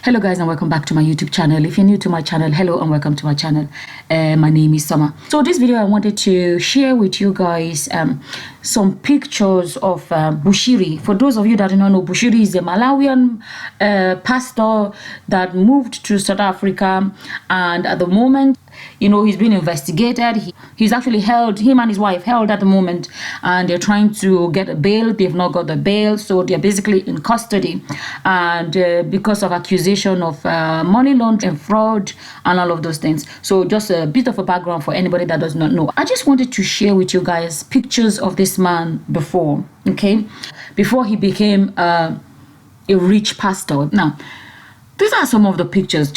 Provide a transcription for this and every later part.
Hello guys, and welcome back to my YouTube channel. If you're new to my channel, hello and welcome to my channel. My name is Summer. So this video I wanted to share with you guys some pictures of Bushiri. For those of you that do not know, Bushiri is a Malawian pastor that moved to South Africa, and at the moment, you know, he's been investigated. He's actually held, him and his wife held at the moment, and they're trying to get a bail. They've not got the bail, so they're basically in custody, and because of accusation of money laundering and fraud and all of those things. So just a bit of a background for anybody that does not know. I just wanted to share with you guys pictures of this man before, okay, before he became a rich pastor. Now, these are some of the pictures.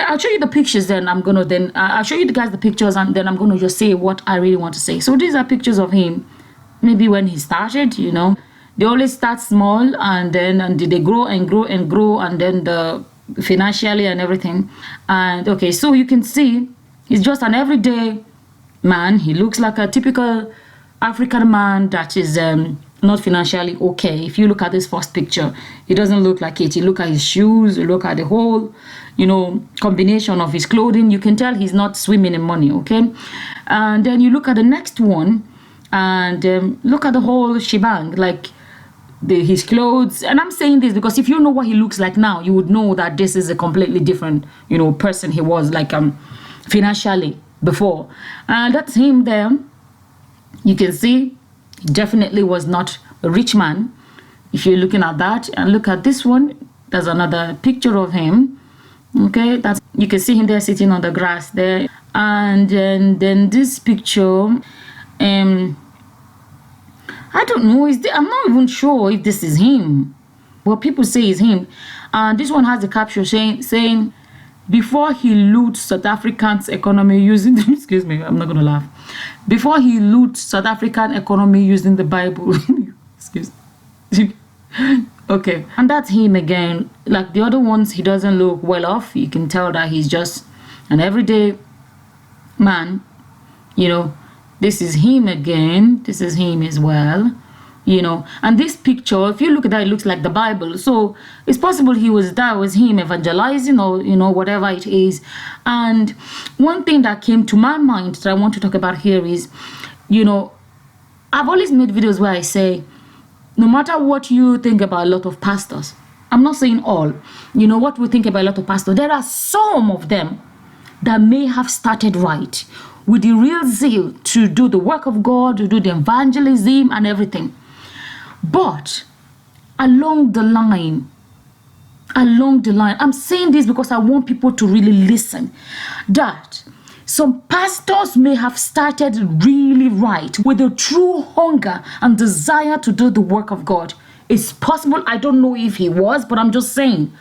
I'll show you the pictures, then I'll show you guys the pictures, and then I'm gonna just say what I really want to say. So these are pictures of him, maybe when he started. You know, they always start small, and then they grow and grow and grow, and then financially and everything. And okay, so you can see he's just an everyday man. He looks like a typical African man that is not financially okay. If you look at this first picture, he doesn't look like it. You look at his shoes, you look at the whole, you know, combination of his clothing, you can tell he's not swimming in money, okay? And then you look at the next one, and look at the whole shebang, like his clothes. And I'm saying this because if you know what he looks like now, you would know that this is a completely different, you know, person he was, like financially before. And that's him there. You can see he definitely was not a rich man. If you're looking at that, and look at this one, there's another picture of him. Okay, that's, you can see him there sitting on the grass there. And then this picture, I don't know, I'm not even sure if this is him. Well, people say is him. And this one has a caption saying before he loots South African's economy using excuse me, I'm not gonna laugh. Before he loots South African economy using the Bible. Excuse me. Okay, and that's him again. Like the other ones, he doesn't look well off. You can tell that he's just an everyday man. You know, this is him again. This is him as well. You know, and this picture, if you look at that, it looks like the Bible. So it's possible that was him evangelizing, or, you know, whatever it is. And one thing that came to my mind that I want to talk about here is, you know, I've always made videos where I say, no matter what you think about a lot of pastors, I'm not saying all, you know, what we think about a lot of pastors, there are some of them that may have started right with the real zeal to do the work of God, to do the evangelism and everything. But along the line, I'm saying this because I want people to really listen, that some pastors may have started really right with a true hunger and desire to do the work of God. It's possible, I don't know if he was, but I'm just saying,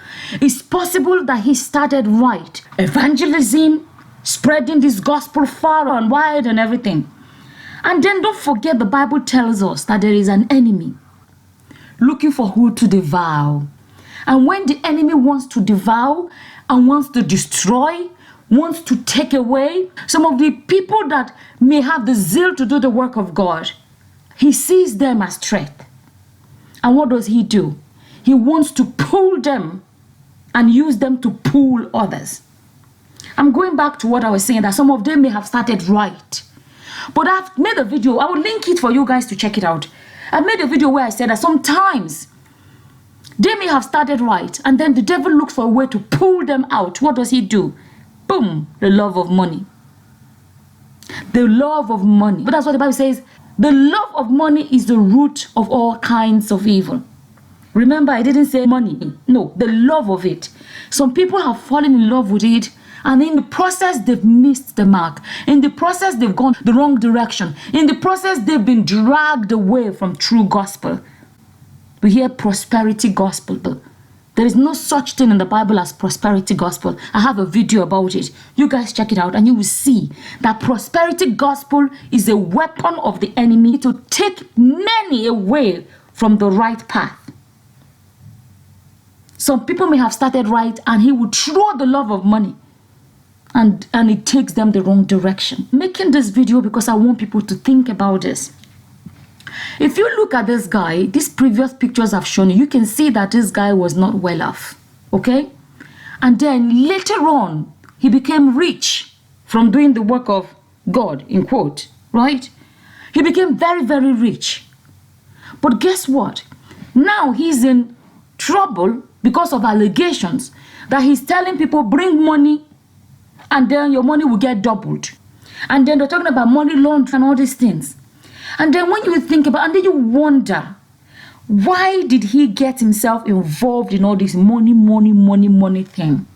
it's possible that he started right. Evangelism, spreading this gospel far and wide and everything. And then don't forget, the Bible tells us that there is an enemy looking for who to devour. And when the enemy wants to devour and wants to destroy, wants to take away some of the people that may have the zeal to do the work of God, he sees them as threat. And what does he do? He wants to pull them and use them to pull others. I'm going back to what I was saying, that some of them may have started right. But I've made a video, I will link it for you guys to check it out. I made a video where I said that sometimes they may have started right, and then the devil looks for a way to pull them out. What does he do? Boom, the love of money. The love of money. But that's what the Bible says. The love of money is the root of all kinds of evil. Remember, I didn't say money. No, the love of it. Some people have fallen in love with it, and in the process, they've missed the mark. In the process, they've gone the wrong direction. In the process, they've been dragged away from true gospel. We hear prosperity gospel, but there is no such thing in the Bible as prosperity gospel. I have a video about it. You guys check it out and you will see that prosperity gospel is a weapon of the enemy to take many away from the right path. Some people may have started right, and he would throw the love of money, and it takes them the wrong direction. I'm making this video because I want people to think about this. If you look at this guy, these previous pictures I've shown you, you can see that this guy was not well off. Okay? And then later on, he became rich from doing the work of God, in quote, right? He became very, very rich. But guess what? Now he's in trouble because of allegations that he's telling people, bring money and then your money will get doubled. And then they're talking about money laundering and all these things. And then when you think about, and then you wonder, why did he get himself involved in all this money thing?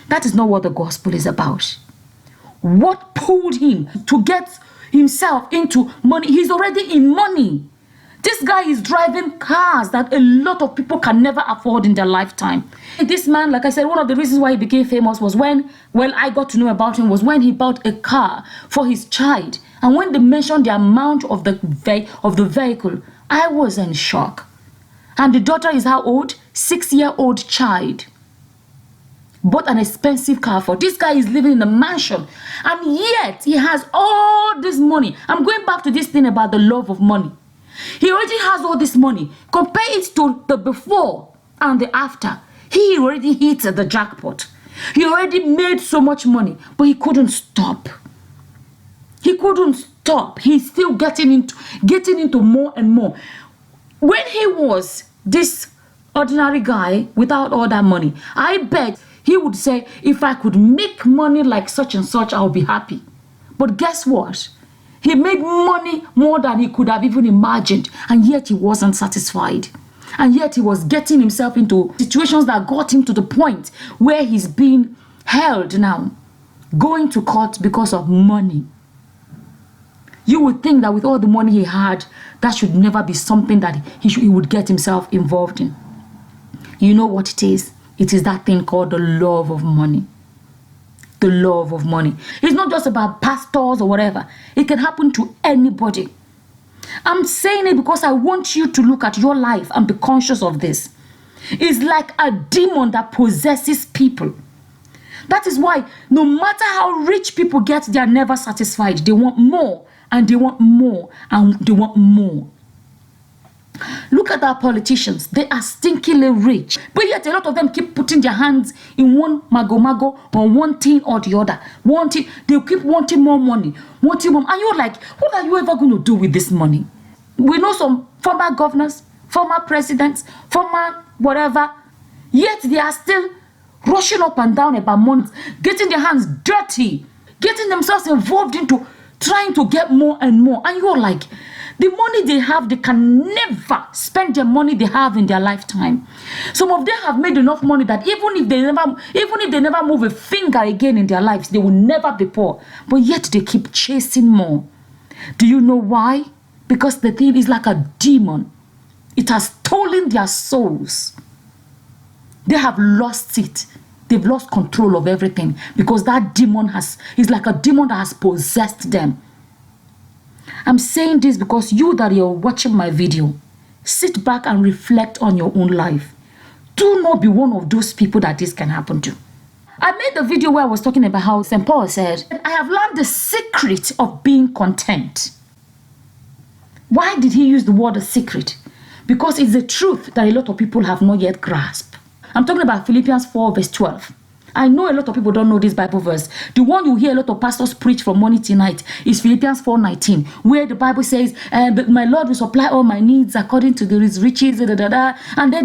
That is not what the gospel is about. What pulled him to get himself into money? He's already in money. This guy is driving cars that a lot of people can never afford in their lifetime. This man, like I said, one of the reasons why he became famous was when, well, I got to know about him was when he bought a car for his child. And when they mentioned the amount of the vehicle, I was in shock. And the daughter is how old? 6-year-old child. Bought an expensive car for. This guy is living in a mansion. And yet, he has all this money. I'm going back to this thing about the love of money. He already has all this money. Compare it to the before and the after. He already hit the jackpot. He already made so much money, but he couldn't stop. He couldn't stop. He's still getting into more and more. When he was this ordinary guy without all that money, I bet he would say, if I could make money like such and such, I'll be happy. But guess what? He made money more than he could have even imagined, and yet he wasn't satisfied. And yet he was getting himself into situations that got him to the point where he's being held now, going to court because of money. You would think that with all the money he had, that should never be something that he would get himself involved in. You know what it is? It is that thing called the love of money. The love of money. It's not just about pastors or whatever. It can happen to anybody. I'm saying it because I want you to look at your life and be conscious of this. It's like a demon that possesses people. That is why no matter how rich people get, they are never satisfied. They want more, and they want more, and they want more. Look at our politicians. They are stinkingly rich. But yet a lot of them keep putting their hands in one mago or one thing or the other. They keep wanting more money. Wanting more. And you're like, what are you ever going to do with this money? We know some former governors, former presidents, former whatever. Yet they are still rushing up and down about money, getting their hands dirty, getting themselves involved into trying to get more and more. And you're like, the money they have, they can never spend the money they have in their lifetime. Some of them have made enough money that even if they never move a finger again in their lives, they will never be poor. But yet they keep chasing more. Do you know why? Because the thing is like a demon. It has stolen their souls. They have lost it. They've lost control of everything because that demon is like a demon that has possessed them. I'm saying this because you that you're watching my video, sit back and reflect on your own life. Do not be one of those people that this can happen to. I made the video where I was talking about how St. Paul said, I have learned the secret of being content. Why did he use the word a secret? Because it's the truth that a lot of people have not yet grasped. I'm talking about Philippians 4 verse 12. I know a lot of people don't know this Bible verse. The one you hear a lot of pastors preach from morning till night is Philippians 4:19, where the Bible says, my Lord will supply all my needs according to his riches, and then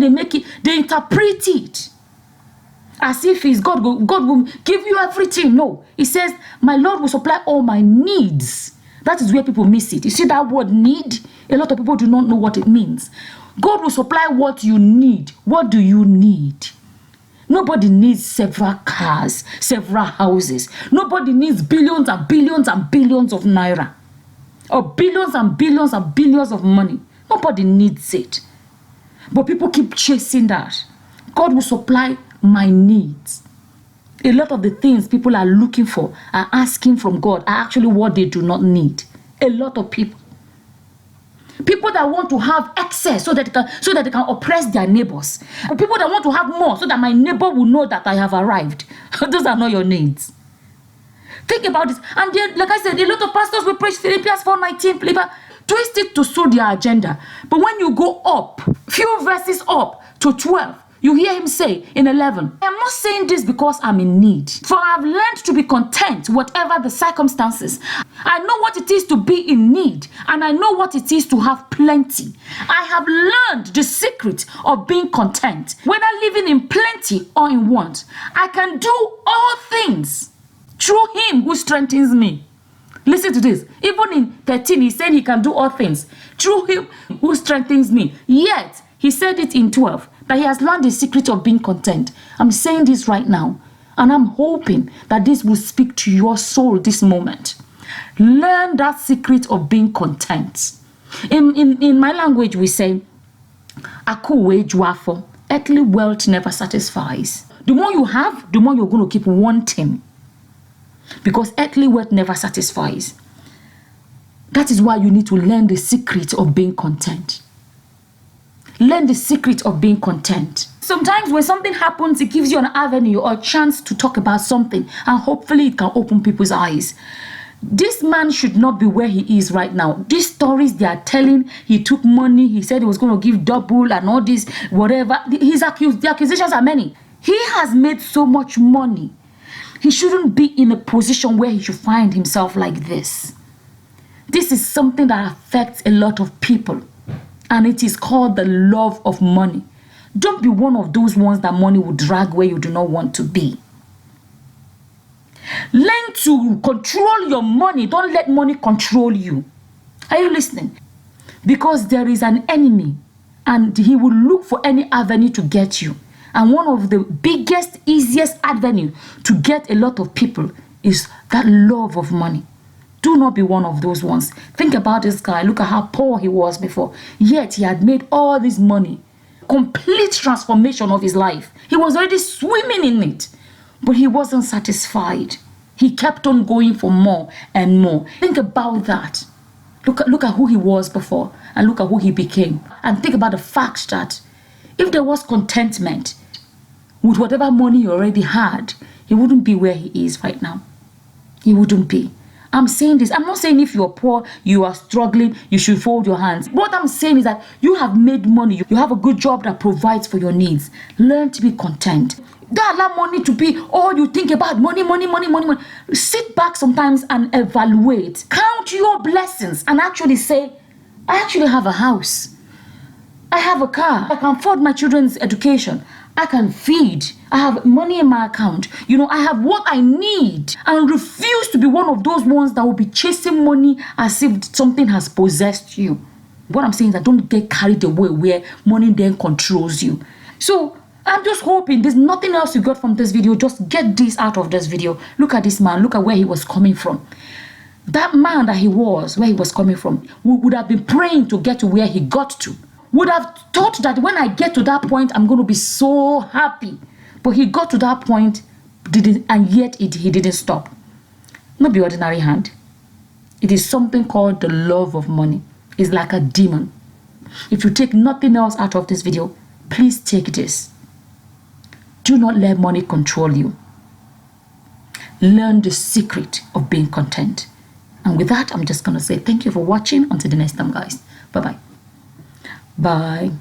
they interpret it as if it's God will give you everything. No, it says, my Lord will supply all my needs. That is where people miss it. You see that word need? A lot of people do not know what it means. God will supply what you need. What do you need? Nobody needs several cars, several houses. Nobody needs billions and billions and billions of naira. Or billions and billions and billions of money. Nobody needs it. But people keep chasing that. God will supply my needs. A lot of the things people are looking for, are asking from God, are actually what they do not need. A lot of people. People that want to have excess so that they can oppress their neighbors. People that want to have more so that my neighbor will know that I have arrived. Those are not your needs. Think about this. And then, like I said, a lot of pastors will preach Philippians 4:19, twist it to suit their agenda. But when you go up, few verses up to 12, You hear him say in 11, I am not saying this because I'm in need, for I have learned to be content whatever the circumstances. I know what it is to be in need, and I know what it is to have plenty. I have learned the secret of being content, whether living in plenty or in want. I can do all things through him who strengthens me. Listen to this. Even in 13, he said he can do all things through him who strengthens me. Yet, he said it in 12, that he has learned the secret of being content. I'm saying this right now, and I'm hoping that this will speak to your soul this moment. Learn that secret of being content. In my language, we say, "Akuwe juafo." Earthly wealth never satisfies. The more you have, the more you're going to keep wanting. Because earthly wealth never satisfies. That is why you need to learn the secret of being content. Learn the secret of being content. Sometimes when something happens, it gives you an avenue or a chance to talk about something, and hopefully it can open people's eyes. This man should not be where he is right now. These stories they are telling, he took money, he said he was going to give double and all this, whatever. The accusations are many. He has made so much money. He shouldn't be in a position where he should find himself like this. This is something that affects a lot of people. And it is called the love of money. Don't be one of those ones that money will drag where you do not want to be. Learn to control your money. Don't let money control you. Are you listening? Because there is an enemy, and he will look for any avenue to get you. And one of the biggest, easiest avenue to get a lot of people is that love of money. Do not be one of those ones. Think about this guy. Look at how poor he was before. Yet he had made all this money. Complete transformation of his life. He was already swimming in it. But he wasn't satisfied. He kept on going for more and more. Think about that. Look at who he was before. And look at who he became. And think about the fact that if there was contentment with whatever money he already had, he wouldn't be where he is right now. He wouldn't be. I'm saying this. I'm not saying if you're poor, you are struggling, you should fold your hands. What I'm saying is that you have made money. You have a good job that provides for your needs. Learn to be content. Don't allow money to be all you think about. Money, money, money, money, money. Sit back sometimes and evaluate. Count your blessings and actually say, I actually have a house. I have a car. I can afford my children's education. I can feed. I have money in my account. You know, I have what I need. And refuse to be one of those ones that will be chasing money as if something has possessed you. What I'm saying is that don't get carried away where money then controls you. So I'm just hoping there's nothing else you got from this video. Just get this out of this video. Look at this man. Look at where he was coming from. That man that he was, where he was coming from, would have been praying to get to where he got to. Would have thought that when I get to that point, I'm going to be so happy. But he got to that point, and yet he didn't stop. Not the ordinary hand. It is something called the love of money. It's like a demon. If you take nothing else out of this video, please take this. Do not let money control you. Learn the secret of being content. And with that, I'm just going to say thank you for watching. Until the next time, guys. Bye-bye. Bye.